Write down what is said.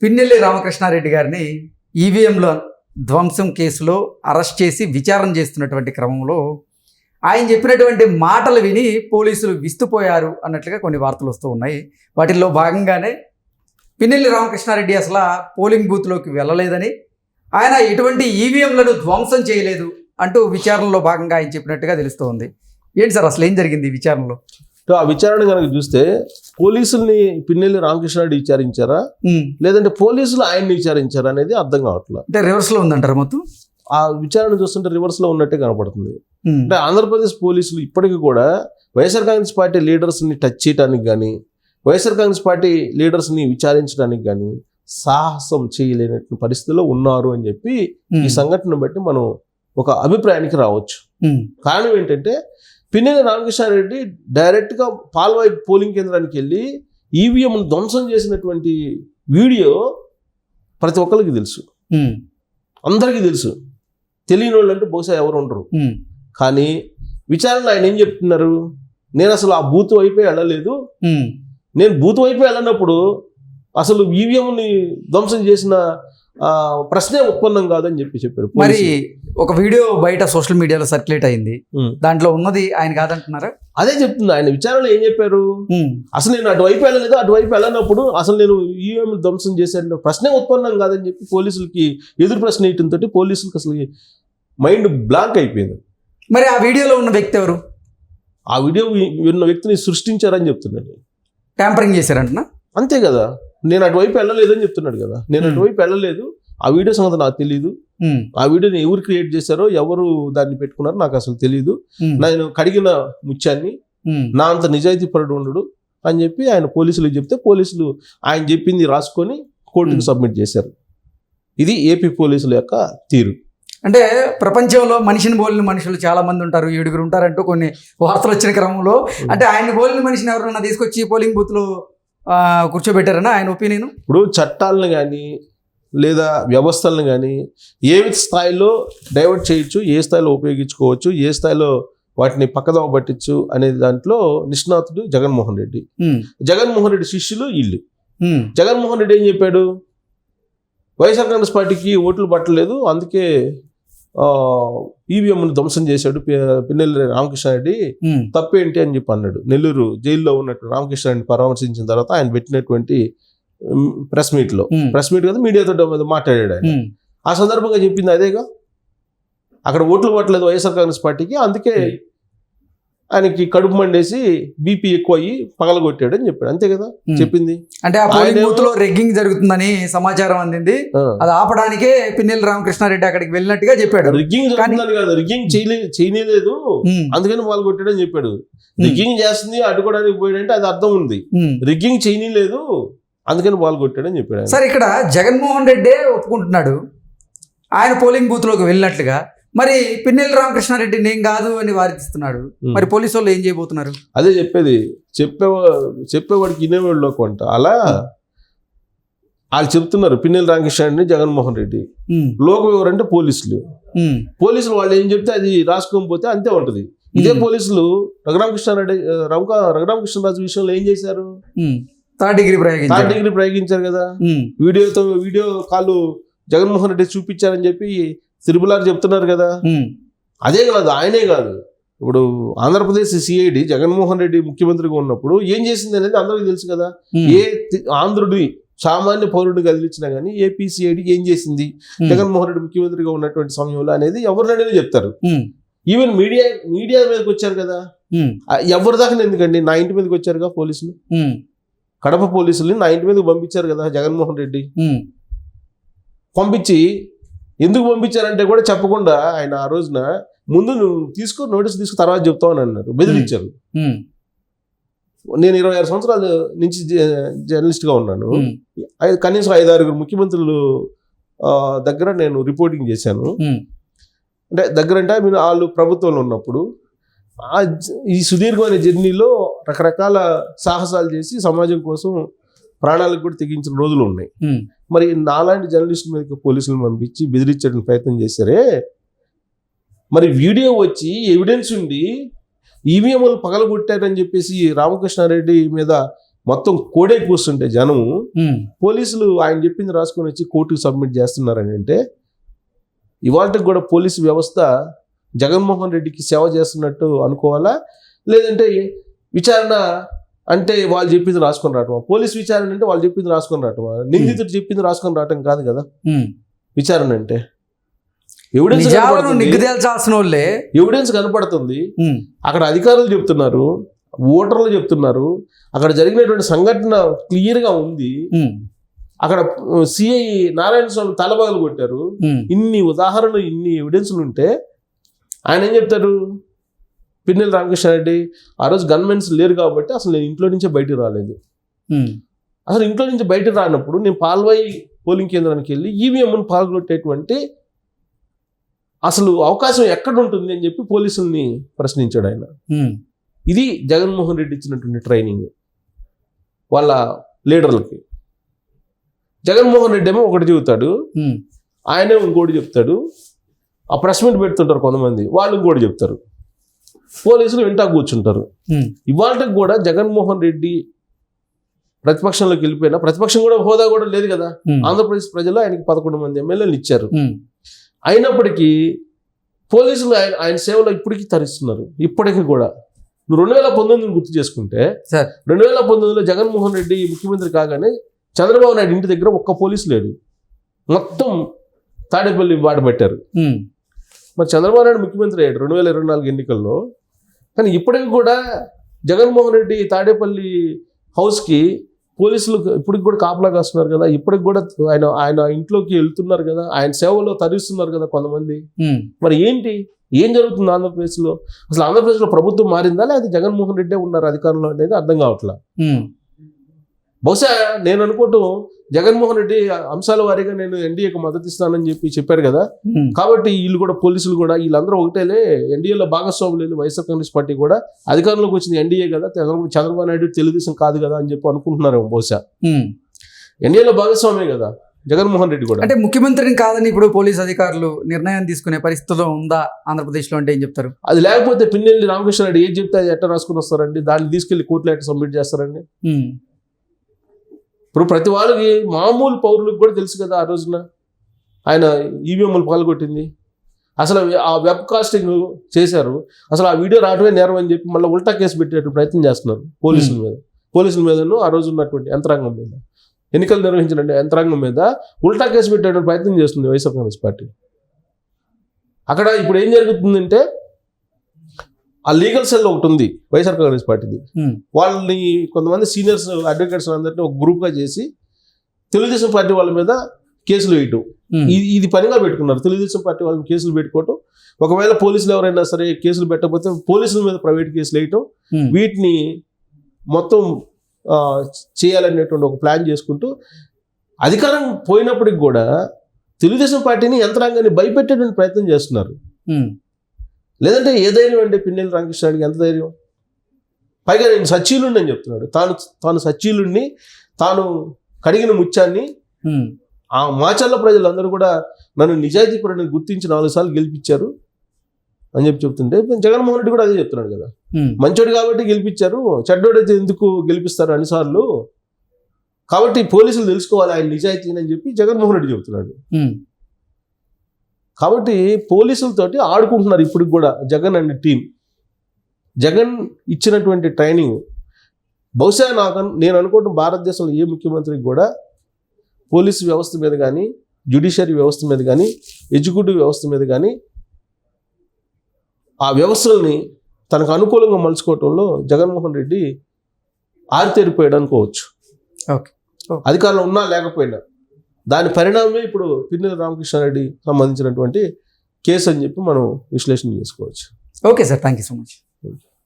పిన్నెల్లి రామకృష్ణారెడ్డి గారిని ఈవీఎంల ధ్వంసం కేసులో అరెస్ట్ చేసి విచారణ చేస్తున్నటువంటి క్రమంలో ఆయన చెప్పినటువంటి మాటలు విని పోలీసులు విస్తుపోయారు అన్నట్లుగా కొన్ని వార్తలు వస్తూ ఉన్నాయి. వాటిల్లో భాగంగానే పిన్నెల్లి రామకృష్ణారెడ్డి అసలు పోలింగ్ బూత్లోకి వెళ్ళలేదని, ఆయన ఎటువంటి ఈవీఎంలను ధ్వంసం చేయలేదు అంటూ విచారణలో భాగంగా ఆయన చెప్పినట్టుగా తెలుస్తోంది. ఏంటి సార్ అసలు ఏం జరిగింది ఈ విచారణలో? ఆ విచారణ కనుక చూస్తే పోలీసుల్ని పిన్నెల్లి రామకృష్ణారెడ్డి విచారించారా లేదంటే పోలీసులు ఆయన్ని విచారించారా అనేది అర్థం కావట్లేదు. అంటే రివర్స్ లో ఉందంటారు మొత్తం. ఆ విచారణ చూస్తుంటే రివర్స్ లో ఉన్నట్టే కనపడుతుంది. అంటే ఆంధ్రప్రదేశ్ పోలీసులు ఇప్పటికీ కూడా వైఎస్ఆర్ కాంగ్రెస్ పార్టీ లీడర్స్ ని టచ్ చేయడానికి కానీ, వైఎస్ఆర్ కాంగ్రెస్ పార్టీ లీడర్స్ ని విచారించడానికి కానీ సాహసం చేయలేనటువంటి పరిస్థితిలో ఉన్నారు అని చెప్పి ఈ సంఘటన బట్టి మనం ఒక అభిప్రాయానికి రావచ్చు. కారణం ఏంటంటే పిన్నెల్లి రామకృష్ణారెడ్డి డైరెక్ట్గా పాల్వాయి పోలింగ్ కేంద్రానికి వెళ్ళి ఈవీఎం ధ్వంసం చేసినటువంటి వీడియో ప్రతి ఒక్కరికి తెలుసు, అందరికీ తెలుసు. తెలియని వాళ్ళు అంటే బహుశా ఎవరు ఉండరు. కానీ విచారణలో ఆయన ఏం చెప్తున్నారు, నేను అసలు ఆ బూత్ వైపే వెళ్ళలేదు, నేను బూత్ వైపే వెళ్ళినప్పుడు అసలు ఈవీఎంని ధ్వంసం చేసిన ప్రశ్నే ఉత్పన్నం కాదని చెప్పాడు. మరి ఒక వీడియో బయట సోషల్ మీడియాలో సర్క్యులేట్ అయింది, దాంట్లో ఉన్నది ఆయన కాదంటున్నారా? అదే చెప్తుంది. ఆయన విచారణలో ఏం చెప్పారు, అసలు నేను అటువైపు వెళ్ళలేదు, అటువైపు వెళ్ళినప్పుడు అసలు నేను ఈవీఎం ధ్వంసం చేశాను ప్రశ్నే ఉత్పన్నం కాదని చెప్పి పోలీసులకి ఎదురు ప్రశ్న వేయటంతో పోలీసులకి అసలు మైండ్ బ్లాంక్ అయిపోయింది. మరి ఆ వీడియోలో ఉన్న వ్యక్తి ఎవరు? ఆ వీడియో ఉన్న వ్యక్తిని సృష్టించారని చెప్తున్నాడు. ట్యాంపరింగ్ చేశారంటున్నా. అంతే కదా, నేను అటువైపు వెళ్ళలేదని చెప్తున్నాడు కదా. నేను అటువైపు వెళ్ళలేదు, ఆ వీడియో సంగతి నాకు తెలియదు, ఆ వీడియోని ఎవరు క్రియేట్ చేశారో ఎవరు దాన్ని పెట్టుకున్నారో నాకు అసలు తెలియదు, నేను కడిగిన ముత్యాన్ని, నా అంత నిజాయితీ పరుడు ఉండడు అని చెప్పి ఆయన పోలీసులకు చెప్తే పోలీసులు ఆయన చెప్పింది రాసుకొని కోర్టుకు సబ్మిట్ చేశారు. ఇది ఏపీ పోలీసుల యొక్క తీరు. అంటే ప్రపంచంలో మనిషిని పోలిన మనుషులు చాలా మంది ఉంటారు, 7 ఉంటారంటూ కొన్ని వార్తలు వచ్చిన క్రమంలో, అంటే ఆయన పోలిన మనిషిని ఎవరన్నా తీసుకొచ్చి పోలింగ్ బూత్ లో కూర్చోబెట్టారని ఆయన ఒపీనియన్. ఇప్పుడు చట్టాలను కానీ లేదా వ్యవస్థలను కానీ ఏ స్థాయిలో డైవర్ట్ చేయొచ్చు, ఏ స్థాయిలో ఉపయోగించుకోవచ్చు, ఏ స్థాయిలో వాటిని పక్కదోవ పట్టించు అనే దాంట్లో నిష్ణాతుడు జగన్మోహన్ రెడ్డి. జగన్మోహన్ రెడ్డి శిష్యులు వీళ్ళు. జగన్మోహన్ రెడ్డి ఏం చెప్పాడు, వైఎస్ఆర్ కాంగ్రెస్ పార్టీకి ఓట్లు పట్టలేదు, అందుకే ఈవీఎంను ధ్వంసం చేశాడు పిన్నెల్లి రామకృష్ణారెడ్డి, తప్పేంటి అని చెప్పి అన్నాడు. నెల్లూరు జైల్లో ఉన్నట్టు రామకృష్ణారెడ్డిని పరామర్శించిన తర్వాత ఆయన పెట్టినటువంటి ప్రెస్ మీట్ కదా, మీడియాతో మాట్లాడాడు ఆయన. ఆ సందర్భంగా చెప్పింది అదేగా, అక్కడ ఓట్లు పట్టలేదు వైఎస్ఆర్ కాంగ్రెస్ పార్టీకి, అందుకే ఆయనకి కడుపు మండేసి బీపీ ఎక్కువ అయ్యి పగలగొట్టాడు అని చెప్పాడు. అంతే కదా చెప్పింది. అంటే ఆ పోలింగ్ బూత్ లో రెగ్గింగ్ జరుగుతుందని సమాచారం అందింది, అది ఆపడానికే పిన్నెల్లి రామకృష్ణారెడ్డి అక్కడికి వెళ్ళినట్టుగా చెప్పాడు. రిగ్గింగ్ జరుగుతుందని కాదు, రిగ్గింగ్ చేయలేదు అందుకని పాల్గొట్టాడు అని చెప్పాడు. రిగ్గింగ్ చేస్తుంది అడ్డుకోవడానికి పోయాడంటే అది అర్థం ఉంది, రిగ్గింగ్ చేయలేదు అందుకని పాల్గొట్టాడు అని చెప్పాడు. సార్ ఇక్కడ జగన్మోహన్ రెడ్డే ఒప్పుకుంటున్నాడు ఆయన పోలింగ్ బూత్ లోకి వెళ్ళినట్లుగా, మరి పిన్నెల్లి రామకృష్ణారెడ్డి నేను కాదు అని వారిస్తున్నాడు. మరి పోలీసు వాళ్ళు ఏం చేయబోతున్నారు? అదే చెప్పేది, చెప్పేవాడికి వినేవాళ్ళు కొంట అలా వాళ్ళు చెప్తున్నారు. పిన్నెల్లి రామకృష్ణారెడ్డి జగన్మోహన్ రెడ్డి, లోకం ఎవరంటే పోలీసులు వాళ్ళు ఏం చెప్తే అది రాసుకోకపోతే అంతే ఉంటది. ఇదే పోలీసులు రఘురామకృష్ణరాజు విషయంలో ఏం చేశారు, థర్డ్ డిగ్రీ ప్రయోగించారు కదా. వీడియో కాల్ జగన్మోహన్ రెడ్డి చూపించారని చెప్పి తిరుమలారు చెప్తున్నారు కదా. అదే కాదు, ఆయనే కాదు, ఇప్పుడు ఆంధ్రప్రదేశ్ సిఐడి జగన్మోహన్ రెడ్డి ముఖ్యమంత్రిగా ఉన్నప్పుడు ఏం చేసింది అనేది అందరికీ తెలుసు కదా. ఏ ఆంధ్రుడి సామాన్య పౌరుడిని కదిలించినా కానీ ఏపీ సిఐడి ఏం చేసింది జగన్మోహన్ రెడ్డి ముఖ్యమంత్రిగా ఉన్నటువంటి సమయంలో అనేది ఎవరినైనా చెప్తారు. ఈవెన్ మీడియా మీదకి వచ్చారు కదా, ఎవరి దాకా ఎందుకండి, నా ఇంటి మీదకి వచ్చారుగా పోలీసులు, కడప పోలీసుల్ని నా ఇంటి మీదకి పంపించారు కదా జగన్మోహన్ రెడ్డి. పంపించి ఎందుకు పంపించారంటే కూడా చెప్పకుండా ఆయన ఆ రోజున ముందు నువ్వు నోటీస్ తీసుకు తర్వాత చెప్తావని అన్నారు, బెదిరించారు. నేను 26 సంవత్సరాల నుంచి జర్నలిస్ట్గా ఉన్నాను, కనీసం 5-6 ముఖ్యమంత్రులు దగ్గర నేను రిపోర్టింగ్ చేశాను. అంటే దగ్గరంటే వాళ్ళు ప్రభుత్వంలో ఉన్నప్పుడు ఈ సుదీర్ఘమైన జర్నీలో రకరకాల సాహసాలు చేసి సమాజం కోసం ప్రాణాలకు కూడా తెగించిన రోజులు ఉన్నాయి. మరి నాలాంటి జర్నలిస్ట్ మీదకి పోలీసులను పంపించి బెదిరించడానికి ప్రయత్నం చేశారే, మరి వీడియో వచ్చి ఎవిడెన్స్ ఉండి ఈవీఎంలు పగలగొట్టారని చెప్పేసి రామకృష్ణారెడ్డి మీద మొత్తం కోడే కూర్చుంటే జనము పోలీసులు ఆయన చెప్పింది రాసుకొని వచ్చి కోర్టుకు సబ్మిట్ చేస్తున్నారని అంటే ఇవాళకి కూడా పోలీసు వ్యవస్థ జగన్మోహన్ రెడ్డికి సేవ చేస్తున్నట్టు అనుకోవాలా, లేదంటే విచారణ అంటే వాళ్ళు చెప్పింది రాసుకొని రావటమా? పోలీస్ విచారణ అంటే వాళ్ళు చెప్పింది రాసుకొని రావటమా? నిందితుడు చెప్పింది రాసుకొని రావటం కాదు కదా విచారణ అంటే. ఎవిడెన్స్ కనపడుతుంది, అక్కడ అధికారులు చెప్తున్నారు, ఓటర్లు చెప్తున్నారు, అక్కడ జరిగినటువంటి సంఘటన క్లియర్గా ఉంది. అక్కడ సిఐ నారాయణ స్వామి తలబగలు కొట్టారు. ఇన్ని ఉదాహరణలు, ఇన్ని ఎవిడెన్స్లు ఉంటే ఆయన ఏం చెప్తారు? పిన్నెల రామకృష్ణారెడ్డి ఆ రోజు గన్మెన్స్ లేరు కాబట్టి అసలు నేను ఇంట్లో నుంచే బయటకు రాలేదు. అసలు ఇంట్లో నుంచి బయటకు రానప్పుడు నేను పాల్వాయి పోలింగ్ కేంద్రానికి వెళ్ళి ఈవీఎంను పాల్గొట్టేటువంటి అసలు అవకాశం ఎక్కడ ఉంటుంది అని చెప్పి పోలీసుల్ని ప్రశ్నించాడు ఆయన. ఇది జగన్మోహన్ రెడ్డి ఇచ్చినటువంటి ట్రైనింగ్ వాళ్ళ లీడర్లకి. జగన్మోహన్ రెడ్డి ఏమో ఒకటి చెబుతాడు, ఆయనే ఇంకోటి చెప్తాడు. ఆ ప్రెస్ మీట్ పెడుతుంటారు కొంతమంది, వాళ్ళు ఇంకోటి చెప్తారు. పోలీసులు వెంట కూర్చుంటారు. ఇవాళకి కూడా జగన్మోహన్ రెడ్డి ప్రతిపక్షంలోకి వెళ్ళిపోయినా, ప్రతిపక్షం కూడా హోదా కూడా లేదు కదా. ఆంధ్రప్రదేశ్ ప్రజలు ఆయనకి 11 మంది ఎమ్మెల్యేలు ఇచ్చారు. అయినప్పటికీ పోలీసులు ఆయన సేవలో ఇప్పటికీ తరిస్తున్నారు. ఇప్పటికీ కూడా నువ్వు 2019 గుర్తు చేసుకుంటే 2019లో జగన్మోహన్ రెడ్డి ముఖ్యమంత్రి కాగానే చంద్రబాబు నాయుడు ఇంటి దగ్గర ఒక్క పోలీసు లేడు, మొత్తం తాడేపల్లి బాట పెట్టారు. మరి చంద్రబాబు నాయుడు ముఖ్యమంత్రి అయ్యాడు 2024 ఎన్నికల్లో. కానీ ఇప్పటికి కూడా జగన్మోహన్ రెడ్డి తాడేపల్లి హౌస్కి పోలీసులు ఇప్పటికి కూడా కాపలాగా వస్తున్నారు కదా. ఇప్పటికి కూడా ఆయన ఇంట్లోకి వెళ్తున్నారు కదా, ఆయన సేవలో తరిస్తున్నారు కదా కొంతమంది. మరి ఏం జరుగుతుంది ఆంధ్రప్రదేశ్లో? అసలు ఆంధ్రప్రదేశ్లో ప్రభుత్వం మారిందా లేదా జగన్మోహన్ రెడ్డే ఉన్నారు అధికారంలో అనేది అర్థం కావట్లా. బహుశా నేను అనుకోవటం జగన్మోహన్ రెడ్డి అంశాల వారీగా నేను ఎన్డీఏకి మద్దతు ఇస్తానని చెప్పారు కదా. కాబట్టి వీళ్ళు కూడా పోలీసులు కూడా వీళ్ళందరూ ఒకటేలే, ఎన్డీఏలో భాగస్వాములు వైఎస్ఆర్ కాంగ్రెస్ పార్టీ కూడా అధికారంలోకి వచ్చింది ఎన్డీఏ కదా, చంద్రబాబు నాయుడు తెలుగుదేశం కాదు కదా అని చెప్పి అనుకుంటున్నారు. బహుశా ఎన్డీఏలో భాగస్వామే కదా జగన్మోహన్ రెడ్డి కూడా. అంటే ముఖ్యమంత్రిని కాదని ఇప్పుడు పోలీస్ అధికారులు నిర్ణయం తీసుకునే పరిస్థితిలో ఉందా ఆంధ్రప్రదేశ్లో అంటే ఏం చెప్తారు? అది లేకపోతే పిన్నెల్లి రామకృష్ణారెడ్డి ఏం చెప్తే అది ఎట్లా రాసుకుని వస్తారండి? దాన్ని తీసుకెళ్లి కోర్టులో ఎట్లా సబ్మిట్ చేస్తారండి? ఇప్పుడు ప్రతి వాళ్ళకి మామూలు పౌరులకు కూడా తెలుసు కదా ఆ రోజున ఆయన ఈవీఎంలు పాల్గొట్టింది. అసలు ఆ వెబ్ కాస్టింగ్ చేశారు, అసలు ఆ వీడియో రావడమే నేరం అని చెప్పి మళ్ళీ ఉల్టా కేసు పెట్టేట్టు ప్రయత్నం చేస్తున్నారు పోలీసుల మీదను, ఆ రోజు ఉన్నటువంటి యంత్రాంగం మీద, ఎన్నికలు నిర్వహించిన యంత్రాంగం మీద ఉల్టా కేసు పెట్టేటువంటి ప్రయత్నం చేస్తుంది వైఎస్ఆర్ కాంగ్రెస్ పార్టీ. అక్కడ ఇప్పుడు ఏం జరుగుతుందంటే ఆ లీగల్ సెల్ ఒకటి ఉంది వైఎస్ఆర్ కాంగ్రెస్ పార్టీది. వాళ్ళని కొంతమంది సీనియర్స్ అడ్వకేట్స్ అందరినీ ఒక గ్రూప్గా చేసి తెలుగుదేశం పార్టీ వాళ్ళ మీద కేసులు వేయటం, ఇది పనిగా పెట్టుకున్నారు. తెలుగుదేశం పార్టీ వాళ్ళని కేసులు పెట్టుకోవటం, ఒకవేళ పోలీసులు ఎవరైనా సరే కేసులు పెట్టకపోతే పోలీసుల మీద ప్రైవేట్ కేసులు వేయటం, వీటిని మొత్తం చేయాలనేటువంటి ఒక ప్లాన్ చేసుకుంటూ అధికారం పోయినప్పటికి కూడా తెలుగుదేశం పార్టీని యంత్రాంగాన్ని భయపెట్టేటువంటి ప్రయత్నం చేస్తున్నారు. లేదంటే ఏ ధైర్యం అంటే పిన్నెల్లి రామకృష్ణారెడ్డికి ఎంత ధైర్యం? పైగా నేను సచ్చీలుండి అని చెప్తున్నాడు. తాను సచ్చీలుండి, తాను కడిగిన ముత్యాన్ని. ఆ మాచర్ల ప్రజలందరూ కూడా నన్ను నిజాయితీపరుని గుర్తించి 4 సార్లు గెలిపించారు అని చెప్తుంటే జగన్మోహన్ రెడ్డి కూడా అదే చెప్తున్నాడు కదా. మంచోడు కాబట్టి గెలిపించారు, చెడ్డోడైతే ఎందుకు గెలిపిస్తారు అన్నిసార్లు? కాబట్టి పోలీసులు తెలుసుకోవాలి ఆయన నిజాయితీ అని చెప్పి జగన్మోహన్ రెడ్డి చెప్తున్నాడు. కాబట్టి పోలీసులతోటి ఆడుకుంటున్నారు ఇప్పటికి కూడా జగన్ అండ్ టీం. జగన్ ఇచ్చినటువంటి ట్రైనింగ్ బహుశా నేను అనుకోవటం భారతదేశంలో ఏ ముఖ్యమంత్రికి కూడా పోలీసు వ్యవస్థ మీద కానీ, జ్యుడిషియరీ వ్యవస్థ మీద కానీ, ఎగ్జిక్యూటివ్ వ్యవస్థ మీద కానీ ఆ వ్యవస్థల్ని తనకు అనుకూలంగా మలుచుకోవటంలో జగన్మోహన్ రెడ్డి ఆరితేరిపోయాడు అనుకోవచ్చు. అధికారంలో ఉన్నా లేకపోయినా దాని పరిణామమే ఇప్పుడు పిన్నెల్లి రామకృష్ణారెడ్డి సంబంధించినటువంటి కేసు అని చెప్పి మనం విశ్లేషణ చేసుకోవచ్చు. Okay sir, thank you so much.